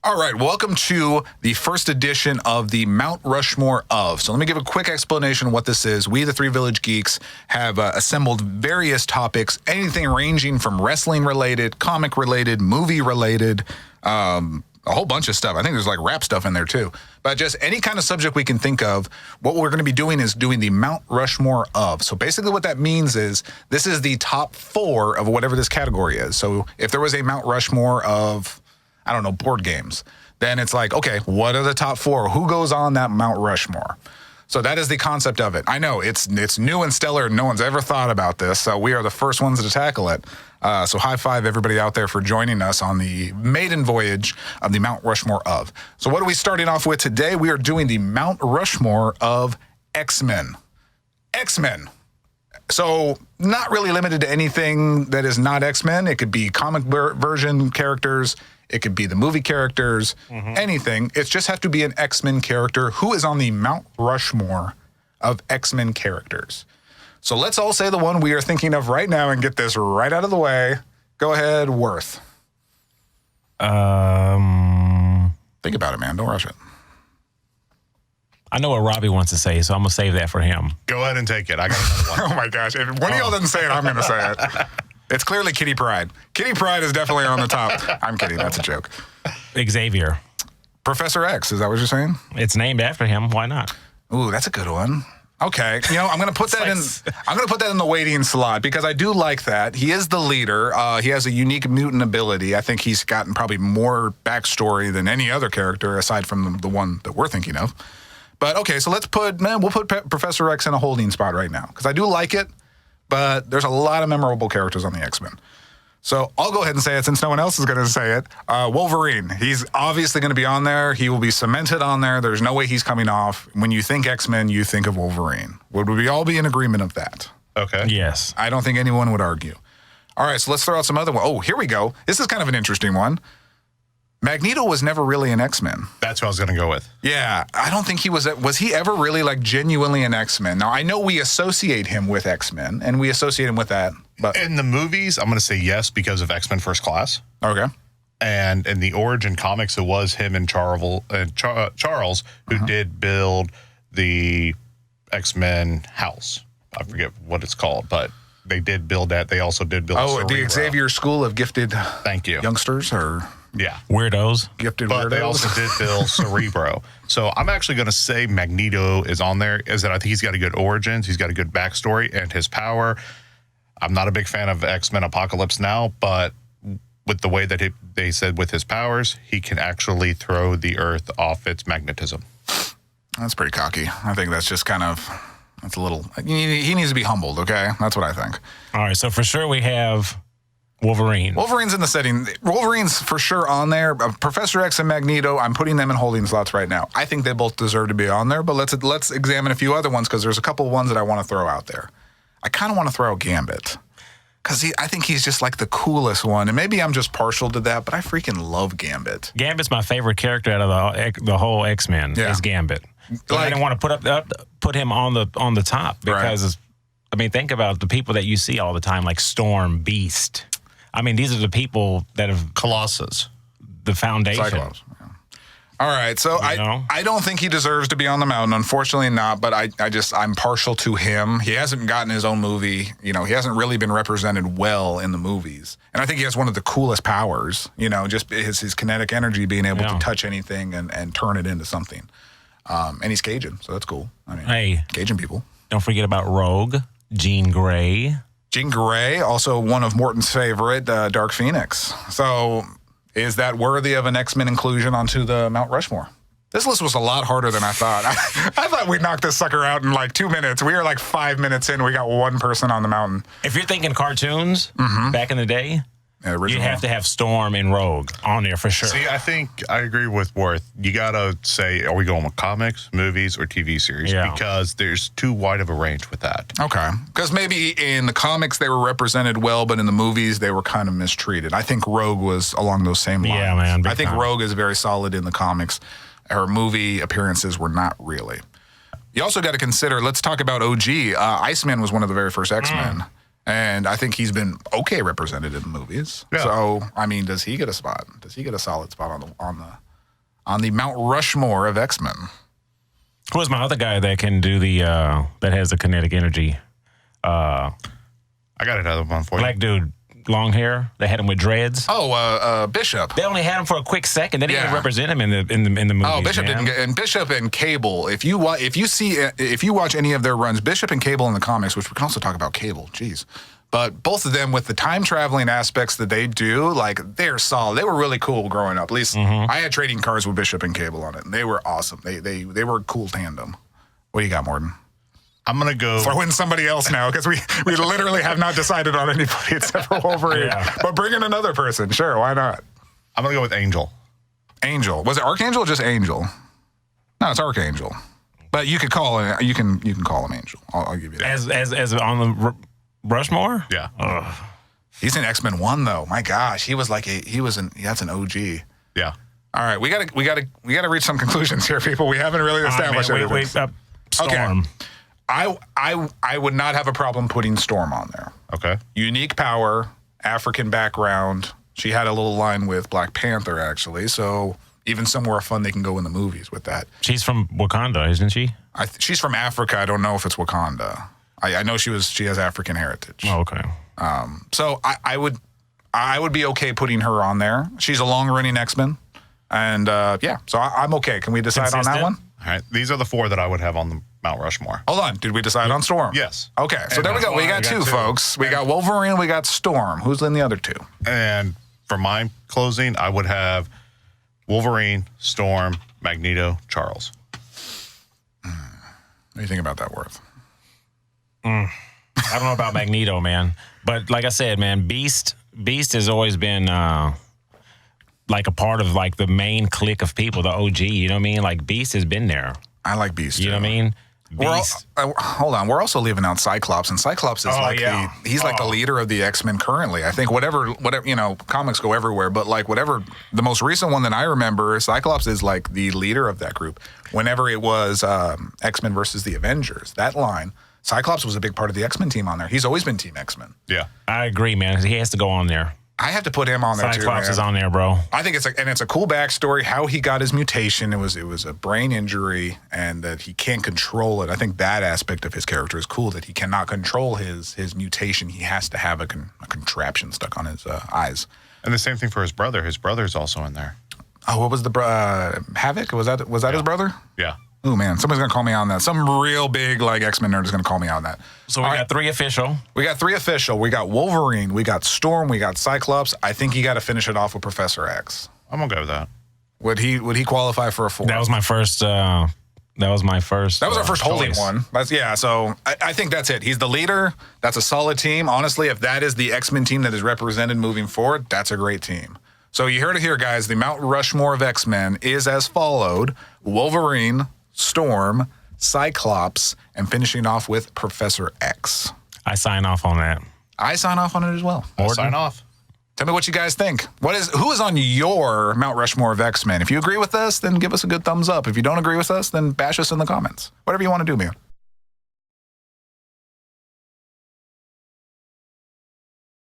All right, welcome to the first edition of the Mount Rushmore of. So let me give a quick explanation of what this is. We, the Three Village Geeks, have assembled various topics, anything ranging from wrestling-related, comic-related, movie-related, a whole bunch of stuff. I think there's like rap stuff in there too. But just any kind of subject we can think of, what we're going to be doing is doing the Mount Rushmore of. So basically what that means is this is the top 4 of whatever this category is. So if there was a Mount Rushmore of, I don't know, board games, then it's like, okay, what are the top 4? Who goes on that Mount Rushmore? So that is the concept of it. I know it's new and stellar. No one's ever thought about this. So we are the first ones to tackle it. So high five everybody out there for joining us on the maiden voyage of the Mount Rushmore of. So what are we starting off with today? We are doing the Mount Rushmore of X-Men. X-Men. So not really limited to anything that is not X-Men. It could be comic version characters. It could be the movie characters, anything. It just has to be an X-Men character who is on the Mount Rushmore of X-Men characters. So let's all say the one we are thinking of right now and get this right out of the way. Go ahead, Worth. Think about it, man. Don't rush it. I know what Robbie wants to say, so I'm going to save that for him. Go ahead and take it. I got another one. Oh, my gosh. If one of y'all doesn't say it, I'm going to say it. It's clearly Kitty Pryde. Kitty Pryde is definitely on the top. I'm kidding. That's a joke. Xavier. Professor X, is that what you're saying? It's named after him. Why not? Ooh, that's a good one. Okay. You know, I'm going to put that in. I'm going to put that in the waiting slot because I do like that. He is the leader. He has a unique mutant ability. I think he's gotten probably more backstory than any other character aside from the one that we're thinking of. But okay, so we'll put Professor X in a holding spot right now because I do like it. But there's a lot of memorable characters on the X-Men. So I'll go ahead and say it since no one else is going to say it. Wolverine. He's obviously going to be on there. He will be cemented on there. There's no way he's coming off. When you think X-Men, you think of Wolverine. Would we all be in agreement of that? Okay. Yes. I don't think anyone would argue. All right, so let's throw out some other one. Oh, here we go. This is kind of an interesting one. Magneto was never really an X-Men. That's what I was going to go with. Yeah, I don't think he was. Was he ever really like genuinely an X-Men? Now, I know we associate him with X-Men, and we associate him with that. But In the movies, I'm going to say yes because of X-Men First Class. Okay. And in the origin comics, it was him and Charles who did build the X-Men house. I forget what it's called, but they did build that. They also did build the Xavier School of Gifted Thank you. Youngsters or... Yeah. Weirdos. Gifted but weirdos. They also did build Cerebro. So I'm actually going to say Magneto is on there, is that I think he's got a good origins, he's got a good backstory, and his power. I'm not a big fan of X-Men Apocalypse Now, but with the way that they said with his powers, he can actually throw the Earth off its magnetism. That's pretty cocky. I think that's just kind of, that's a little, he needs to be humbled, okay? That's what I think. All right, so for sure we have Wolverine. Wolverine's in the setting. Wolverine's for sure on there. Professor X and Magneto, I'm putting them in holding slots right now. I think they both deserve to be on there, but let's examine a few other ones because there's a couple ones that I want to throw out there. I kind of want to throw out Gambit because I think he's just like the coolest one, and maybe I'm just partial to that, but I freaking love Gambit. Gambit's my favorite character out of the whole X-Men. Yeah. Is Gambit. But I didn't want to put him on the top because I mean, think about the people that you see all the time, like Storm, Beast. I mean, these are the people that have Colossus, the foundation. Cyclops. Yeah. All right, so I don't think he deserves to be on the mountain. Unfortunately, not. But I'm partial to him. He hasn't gotten his own movie. You know, he hasn't really been represented well in the movies. And I think he has one of the coolest powers. You know, just his kinetic energy, being able to touch anything and turn it into something. And he's Cajun, so that's cool. I mean, Cajun people. Don't forget about Rogue, Jean Grey. Jean Grey, also one of Morton's favorite, Dark Phoenix. So is that worthy of an X-Men inclusion onto the Mount Rushmore? This list was a lot harder than I thought. I thought we'd knock this sucker out in like 2 minutes. We are like 5 minutes in. We got one person on the mountain. If you're thinking cartoons back in the day, you have to have Storm and Rogue on there for sure. See, I think I agree with Worth. You got to say, are we going with comics, movies, or TV series? Yeah. Because there's too wide of a range with that. Okay. Because maybe in the comics they were represented well, but in the movies they were kind of mistreated. I think Rogue was along those same lines. Yeah, man. I think Rogue is very solid in the comics. Her movie appearances were not really. You also got to consider, let's talk about OG. Iceman was one of the very first X-Men. And I think he's been okay represented in the movies. Yeah. So, I mean, does he get a spot? Does he get a solid spot on on the Mount Rushmore of X-Men. Who is my other guy that can do the that has the kinetic energy? I got another one for you. Black dude, long hair. They had him with dreads. Oh, Bishop. They only had him for a quick second. They didn't even represent him in the movie. Oh, Bishop didn't get, and Bishop and Cable. If you watch any of their runs, Bishop and Cable in the comics, which we can also talk about Cable. Jeez. But both of them, with the time traveling aspects that they do, like, they're solid. They were really cool growing up. At least I had trading cards with Bishop and Cable on it, and they were awesome. They were a cool tandem. What do you got, Morton? I'm gonna go throw in somebody else now because we literally have not decided on anybody except for Wolverine. Yeah. But bring in another person, sure, why not? I'm gonna go with Angel. Angel, was it Archangel or just Angel? No, it's Archangel. But you could call it. You can call him Angel. I'll give you that. As on the Rushmore? Yeah. Ugh. He's in X-Men 1 though. My gosh, that's an OG. Yeah. All right, we gotta reach some conclusions here, people. We haven't really established anything. Storm. Okay. I would not have a problem putting Storm on there. Okay. Unique power, African background. She had a little line with Black Panther, actually. So even somewhere fun they can go in the movies with that. She's from Wakanda, isn't she? She's from Africa. I don't know if it's Wakanda. I know she has African heritage. Oh, okay. So I would be okay putting her on there. She's a long running X-Men, and so I'm okay. Can we decide on that one? All right. These are the 4 that I would have on the Mount Rushmore. Hold on. Did we decide on Storm? Yes. Okay. So there we go. We got two, folks. We got Wolverine. We got Storm. Who's in the other 2? And for my closing, I would have Wolverine, Storm, Magneto, Charles. What do you think about that, Worth? I don't know about Magneto, man. But like I said, man, Beast has always been like a part of like the main clique of people, the OG. You know what I mean? Like Beast has been there. I like Beast. You know what I mean? Hold on. We're also leaving out Cyclops, and Cyclops is he's like the leader of the X-Men currently. I think whatever comics go everywhere, but like whatever the most recent one that I remember, Cyclops is like the leader of that group. Whenever it was X-Men versus the Avengers, that line, Cyclops was a big part of the X-Men team on there. He's always been Team X-Men. Yeah, I agree, man. He has to go on there. I have to put him on there too. Cyclops is on there, bro. I think it's a cool backstory. How he got his mutation. It was a brain injury, and that he can't control it. I think that aspect of his character is cool. That he cannot control his mutation. He has to have a contraption stuck on his eyes. and the same thing for his brother. His brother's also in there. Oh, what was the Havoc? Was that his brother? Yeah. Oh man, somebody's gonna call me on that. Some real big like X-Men nerd is gonna call me on that. So we got 3 official. We got 3 official. We got Wolverine. We got Storm. We got Cyclops. I think you got to finish it off with Professor X. I'm gonna go with that. Would he qualify for a 4? That was my first. That was our first holding one. So I think that's it. He's the leader. That's a solid team. Honestly, if that is the X-Men team that is represented moving forward, that's a great team. So you heard it here, guys. The Mount Rushmore of X-Men is as followed: Wolverine, Storm, Cyclops, and finishing off with Professor X. I sign off on that. I sign off on it as well. I'll sign off. Tell me what you guys think. Who is on your Mount Rushmore of X-Men? If you agree with us, then give us a good thumbs up. If you don't agree with us, then bash us in the comments. Whatever you want to do, man.